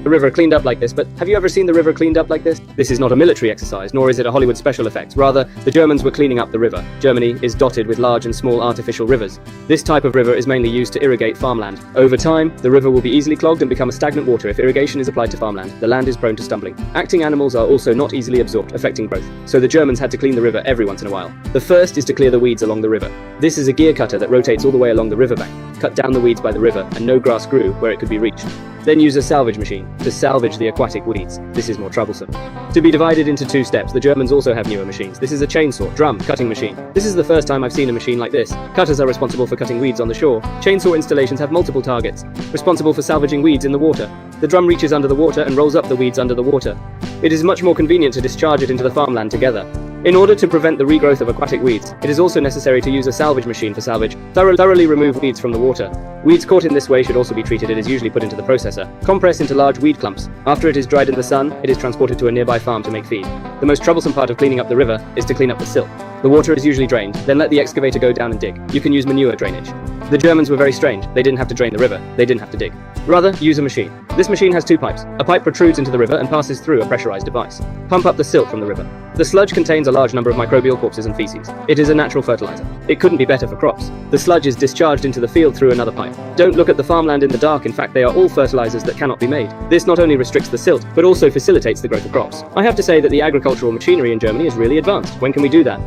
the river cleaned up like this, but have you ever seen the river cleaned up like this? This is not a military exercise, nor is it a Hollywood special effects. Rather, the Germans were cleaning up the river. Germany is dotted with large and small artificial rivers. This type of river is mainly used to irrigate farmland. Over time, the river will be easily clogged and become a stagnant water if irrigation is applied to farmland. The land is prone to stumbling. Acting animals are also not easily absorbed, affecting growth. So the Germans had to clean the river every once in a while. The first is to clear the weeds along the river. This is a gear cutter that rotates all the way along the riverbank. Cut down the weeds by the river, and no grass grew where it could be reached. Then use a salvage machine to salvage the aquatic weeds. This is more troublesome. To be divided into two steps, the Germans also have newer machines. This is a chainsaw, drum, cutting machine. This is the first time I've seen a machine like this. Cutters are responsible for cutting weeds on the shore. Chainsaw installations have multiple targets, responsible for salvaging weeds in the water. The drum reaches under the water and rolls up the weeds under the water. It is much more convenient to discharge it into the farmland together. In order to prevent the regrowth of aquatic weeds, it is also necessary to use a salvage machine for salvage. Thoroughly remove weeds from the water. Weeds caught in this way should also be treated. It is usually put into the processor. Compress into large weed clumps. After it is dried in the sun, it is transported to a nearby farm to make feed. The most troublesome part of cleaning up the river is to clean up the silt. The water is usually drained, then let the excavator go down and dig. You can use manure drainage. The Germans were very strange. They didn't have to drain the river. They didn't have to dig. Rather, use a machine. This machine has two pipes. A pipe protrudes into the river and passes through a pressurized device. Pump up the silt from the river. The sludge contains a large number of microbial corpses and feces. It is a natural fertilizer. It couldn't be better for crops. The sludge is discharged into the field through another pipe. Don't look at the farmland in the dark. In fact, they are all fertilizers that cannot be made. This not only restricts the silt, but also facilitates the growth of crops. I have to say that the agricultural machinery in Germany is really advanced. When can we do that?